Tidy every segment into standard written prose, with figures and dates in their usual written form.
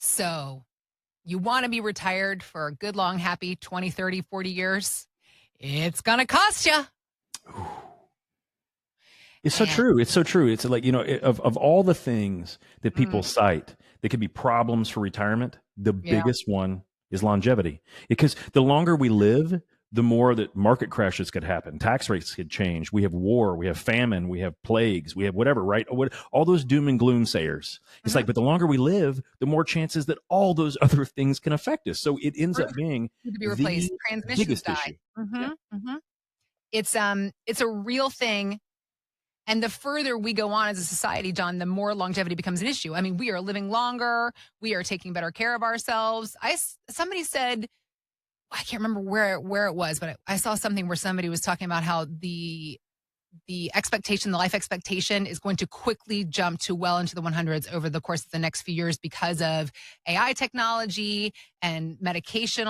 So you want to be retired for a good, long, happy 20, 30, 40 years? It's going to cost you. It's so true. It's so true. It's like, of all the things that people cite that could be problems for retirement, the Yeah. biggest one is longevity. Because the longer we live, the more that market crashes could happen. Tax rates could change. We have war, we have famine, we have plagues, we have whatever, right? All those doom and gloom sayers. It's like, but the longer we live, the more chances that all those other things can affect us. So it ends up being To be replaced. the Transmissions biggest die. issue. Yeah. It's a real thing. And the further we go on as a society, John, the more longevity becomes an issue. I mean, we are living longer. We are taking better care of ourselves. Somebody said, I can't remember where it was, but I saw something where somebody was talking about how the life expectation is going to quickly jump to well into the 100s over the course of the next few years because of AI technology and medication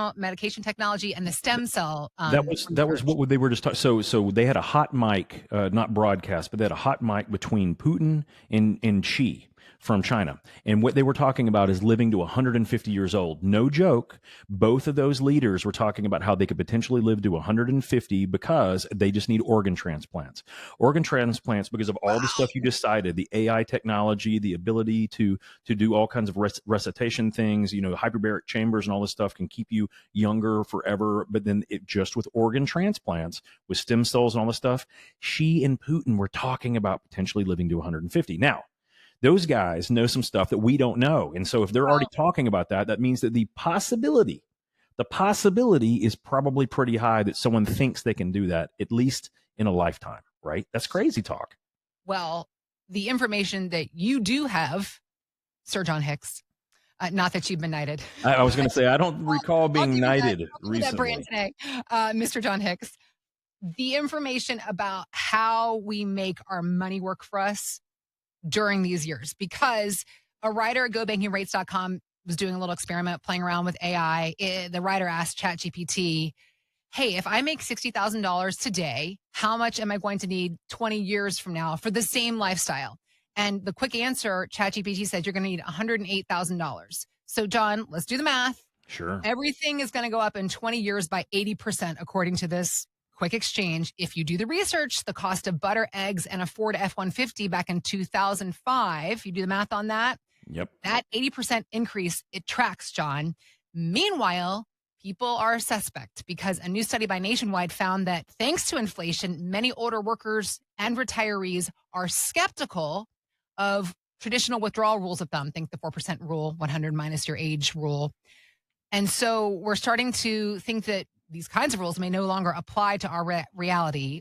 technology and the stem cell. That was what they were just talking. So they had a hot mic, not broadcast, but they had a hot mic between Putin and Xi from China. And what they were talking about is living to 150 years old. No joke. Both of those leaders were talking about how they could potentially live to 150 because they just need organ transplants. Organ transplants because of all the stuff you just cited, the AI technology, the ability to do all kinds of resuscitation things, hyperbaric chambers and all this stuff can keep you younger forever. But then just with organ transplants, with stem cells and all this stuff, Xi and Putin were talking about potentially living to 150. Now, those guys know some stuff that we don't know. And so if they're already talking about that, that means that the possibility is probably pretty high that someone thinks they can do that, at least in a lifetime, right? That's crazy talk. Well, the information that you do have, Sir John Hicks, not that you've been knighted. I was going to say, I don't recall being knighted recently. That brand today, Mr. John Hicks. The information about how we make our money work for us during these years, because a writer at GoBankingRates.com was doing a little experiment playing around with AI. The writer asked ChatGPT, hey, if I make $60,000 today, how much am I going to need 20 years from now for the same lifestyle? And the quick answer, ChatGPT said, you're going to need $108,000. So, John, let's do the math. Sure. Everything is going to go up in 20 years by 80%, according to this quick exchange. If you do the research, the cost of butter, eggs, and a Ford F-150 back in 2005, you do the math on that. Yep. That 80% increase, it tracks, John. Meanwhile, people are suspect because a new study by Nationwide found that thanks to inflation, many older workers and retirees are skeptical of traditional withdrawal rules of thumb. Think the 4% rule, 100 minus your age rule. And so we're starting to think that these kinds of rules may no longer apply to our reality.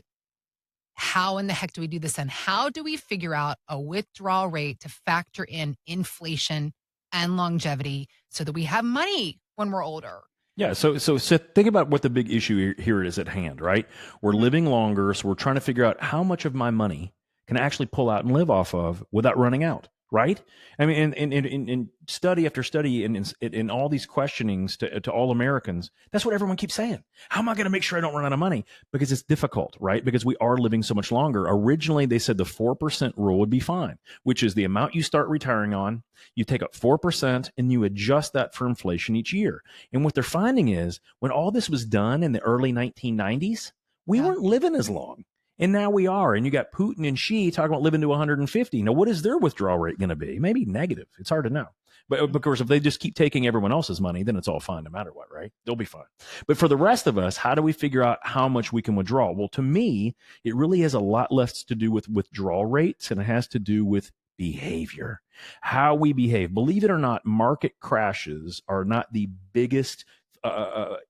How in the heck do we do this? And how do we figure out a withdrawal rate to factor in inflation and longevity so that we have money when we're older? Yeah. So think about what the big issue here is at hand, right? We're living longer. So we're trying to figure out how much of my money can I actually pull out and live off of without running out. Right? I mean, in study after study, and in all these questionings to all Americans, that's what everyone keeps saying. How am I going to make sure I don't run out of money? Because it's difficult, right? Because we are living so much longer. Originally, they said the 4% rule would be fine, which is the amount you start retiring on. You take up 4% and you adjust that for inflation each year. And what they're finding is when all this was done in the early 1990s, we weren't living as long. And now we are. And you got Putin and Xi talking about living to 150. Now, what is their withdrawal rate going to be? Maybe negative. It's hard to know. But of course, if they just keep taking everyone else's money, then it's all fine no matter what, right? They'll be fine. But for the rest of us, how do we figure out how much we can withdraw? Well, to me, it really has a lot less to do with withdrawal rates, and it has to do with behavior, how we behave. Believe it or not, market crashes are not the biggest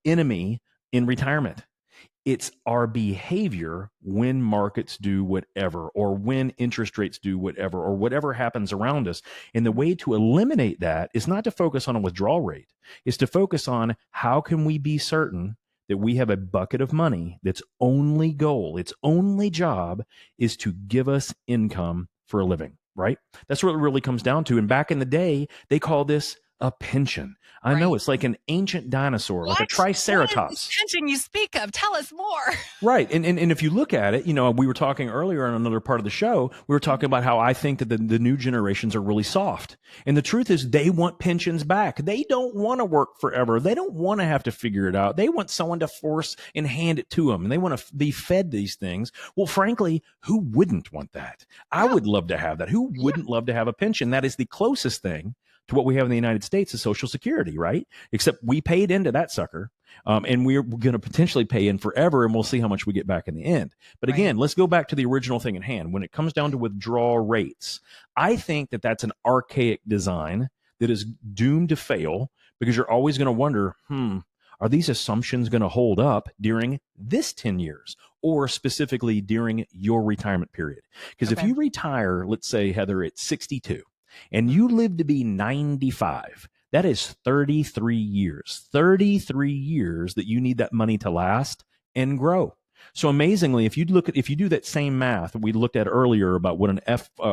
enemy in retirement. It's our behavior when markets do whatever, or when interest rates do whatever, or whatever happens around us. And the way to eliminate that is not to focus on a withdrawal rate. It's to focus on how can we be certain that we have a bucket of money that's only goal, its only job is to give us income for a living, right? That's what it really comes down to. And back in the day, they call this A pension. I know, Right. it's like an ancient dinosaur, like a What is this triceratops. pension you speak of? Tell us more. Right. And if you look at it, we were talking earlier on another part of the show, we were talking about how I think that the new generations are really soft. And the truth is they want pensions back. They don't want to work forever. They don't want to have to figure it out. They want someone to force and hand it to them. And they want to be fed these things. Well, frankly, who wouldn't want that? I Yeah. would love to have that. Who wouldn't love to have a pension? That is the closest thing to what we have in the United States is Social Security, right? Except we paid into that sucker. And we're going to potentially pay in forever, and we'll see how much we get back in the end. But again, let's go back to the original thing at hand. When it comes down to withdrawal rates, I think that that's an archaic design that is doomed to fail because you're always going to wonder, are these assumptions going to hold up during this 10 years or specifically during your retirement period? Because if you retire, let's say, Heather, at 62 and you live to be 95, that is 33 years, 33 years that you need that money to last and grow. So amazingly, if you do that same math we looked at earlier about what an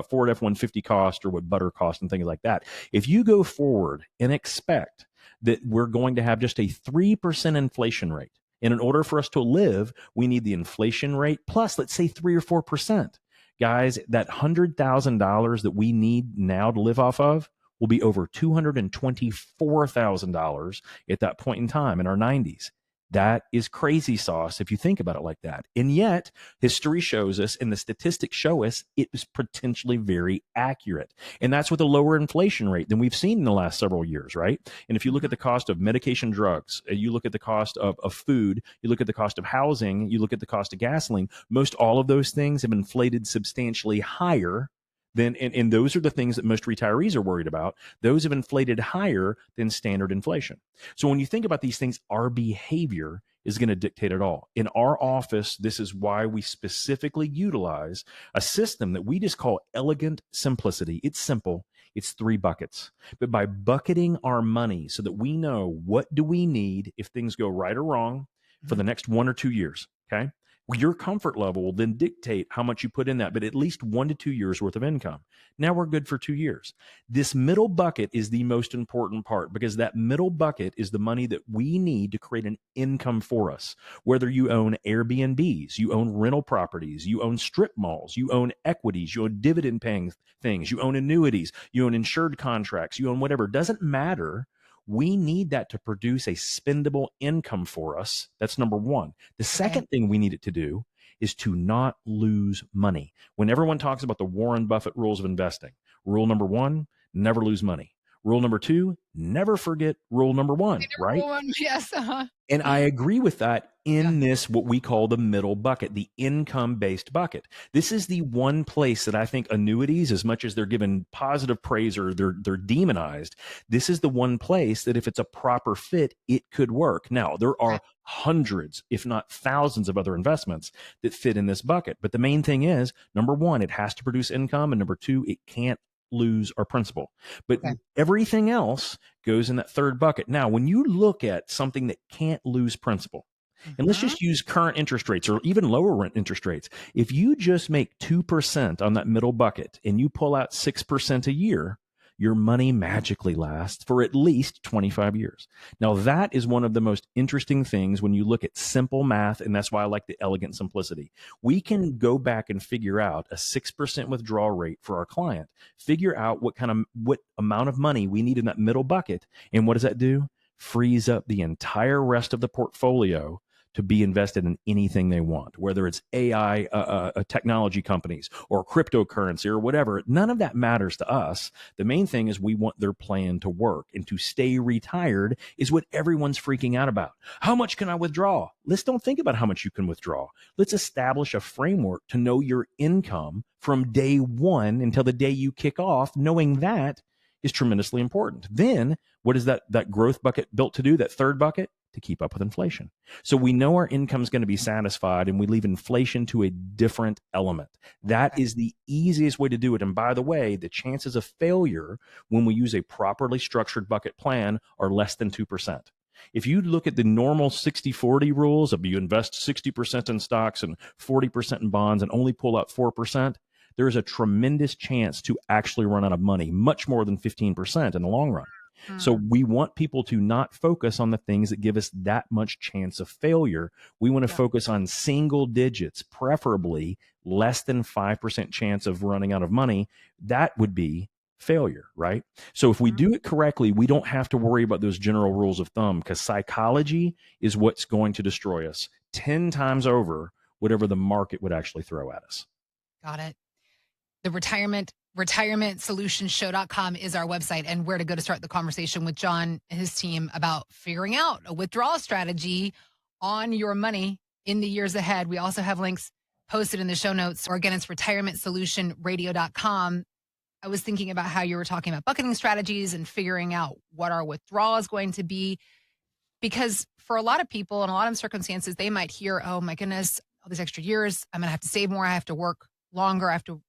Ford F-150 cost or what butter cost and things like that, if you go forward and expect that we're going to have just a 3% inflation rate, and in order for us to live, we need the inflation rate plus, let's say, 3 or 4%. Guys, that $100,000 that we need now to live off of will be over $224,000 at that point in time in our 90s. That is crazy sauce if you think about it like that. And yet, history shows us and the statistics show us it is potentially very accurate. And that's with a lower inflation rate than we've seen in the last several years, right? And if you look at the cost of medication, drugs, you look at the cost of food, you look at the cost of housing, you look at the cost of gasoline, most all of those things have inflated substantially higher than, and those are the things that most retirees are worried about. Those have inflated higher than standard inflation. So when you think about these things, our behavior is going to dictate it all. In our office, this is why we specifically utilize a system that we just call elegant simplicity. It's simple. It's 3 buckets. But by bucketing our money so that we know what do we need if things go right or wrong for the next 1 or 2 years, okay? Your comfort level will then dictate how much you put in that, but at least 1 to 2 years worth of income. Now we're good for 2 years. This middle bucket is the most important part because that middle bucket is the money that we need to create an income for us. Whether you own Airbnbs, you own rental properties, you own strip malls, you own equities, you own dividend paying things, you own annuities, you own insured contracts, you own whatever, doesn't matter. We need that to produce a spendable income for us. That's number one. The second thing we need it to do is to not lose money. When everyone talks about the Warren Buffett rules of investing, rule number 1, never lose money. Rule number 2, never forget rule number 1, right? Yes. And I agree with that in this, what we call the middle bucket, the income-based bucket. This is the one place that I think annuities, as much as they're given positive praise or they're demonized, this is the one place that if it's a proper fit, it could work. Now, there are hundreds, if not thousands of other investments that fit in this bucket. But the main thing is, number 1, it has to produce income. And number 2, it can't lose our principal. But everything else goes in that third bucket. Now, when you look at something that can't lose principal, and let's just use current interest rates or even lower rent interest rates. If you just make 2% on that middle bucket and you pull out 6% a year, your money magically lasts for at least 25 years. Now, that is one of the most interesting things when you look at simple math, and that's why I like the elegant simplicity. We can go back and figure out a 6% withdrawal rate for our client, figure out what amount of money we need in that middle bucket, and what does that do? Frees up the entire rest of the portfolio to be invested in anything they want, whether it's AI technology companies or cryptocurrency or whatever. None of that matters to us. The main thing is we want their plan to work, and to stay retired is what everyone's freaking out about. How much can I withdraw? Let's don't think about how much you can withdraw. Let's establish a framework to know your income from day one until the day you kick off. Knowing that is tremendously important. Then what is that growth bucket built to do? That third bucket? To keep up with inflation. So we know our income is going to be satisfied, and we leave inflation to a different element. That is the easiest way to do it. And by the way, the chances of failure when we use a properly structured bucket plan are less than 2%. If you look at the normal 60-40 rules of you invest 60% in stocks and 40% in bonds and only pull out 4%, there is a tremendous chance to actually run out of money, much more than 15% in the long run. So Mm, we want people to not focus on the things that give us that much chance of failure. We want to yeah. focus on single digits, preferably less than 5% chance of running out of money. That would be failure, right? So if we Mhm. do it correctly, we don't have to worry about those general rules of thumb, because psychology is what's going to destroy us 10 times over whatever the market would actually throw at us. Got it. The retirementsolutionshow.com is our website and where to go to start the conversation with John and his team about figuring out a withdrawal strategy on your money in the years ahead. We also have links posted in the show notes, or again, it's retirementsolutionradio.com. I was thinking about how you were talking about bucketing strategies and figuring out what our withdrawal is going to be, because for a lot of people in a lot of circumstances, they might hear, oh my goodness, all these extra years, I'm going to have to save more. I have to work longer. I have to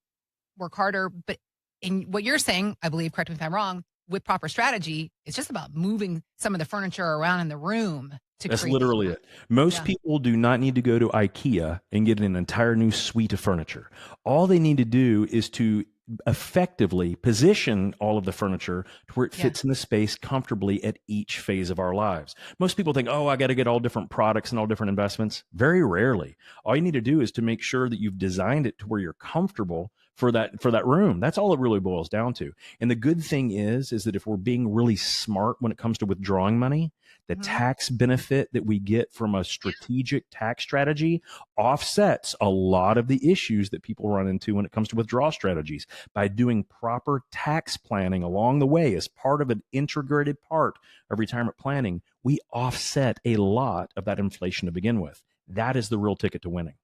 work harder. But in what you're saying, I believe, correct me if I'm wrong, with proper strategy, it's just about moving some of the furniture around in the room to That's create. literally it. Most Yeah. people do not need to go to IKEA and get an entire new suite of furniture. All they need to do is to effectively position all of the furniture to where it Yeah. fits in the space comfortably at each phase of our lives. Most people think, oh, I got to get all different products and all different investments. Very rarely. All you need to do is to make sure that you've designed it to where you're comfortable for that room. That's all it really boils down to. And the good thing is that if we're being really smart when it comes to withdrawing money, the Mhm. tax benefit that we get from a strategic tax strategy offsets a lot of the issues that people run into when it comes to withdrawal strategies. By doing proper tax planning along the way as part of an integrated part of retirement planning, we offset a lot of that inflation to begin with. That is the real ticket to winning.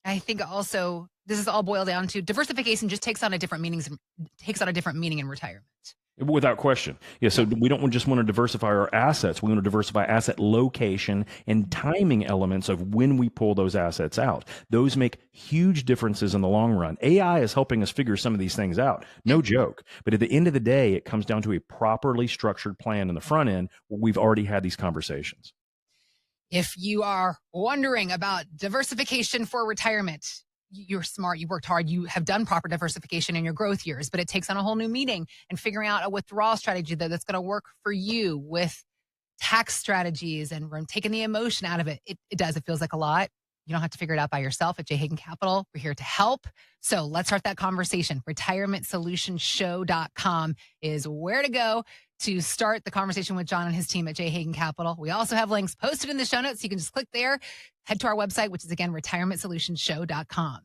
I think also this is all boiled down to diversification just takes on a different meaning in retirement. Without question. Yeah. So Yeah. we don't just want to diversify our assets. We want to diversify asset location and timing elements of when we pull those assets out. Those make huge differences in the long run. AI is helping us figure some of these things out. No joke. But at the end of the day, it comes down to a properly structured plan in the front end where we've already had these conversations. If you are wondering about diversification for retirement, you're smart, you worked hard, you have done proper diversification in your growth years, but it takes on a whole new meaning, and figuring out a withdrawal strategy that's going to work for you with tax strategies and taking the emotion out of it. It does. It feels like a lot. You don't have to figure it out by yourself at J. Hagan Capital. We're here to help. So let's start that conversation. Retirementsolutionsshow.com is where to go to start the conversation with John and his team at J. Hagan Capital. We also have links posted in the show notes. You can just click there, head to our website, which is again, retirementsolutionsshow.com.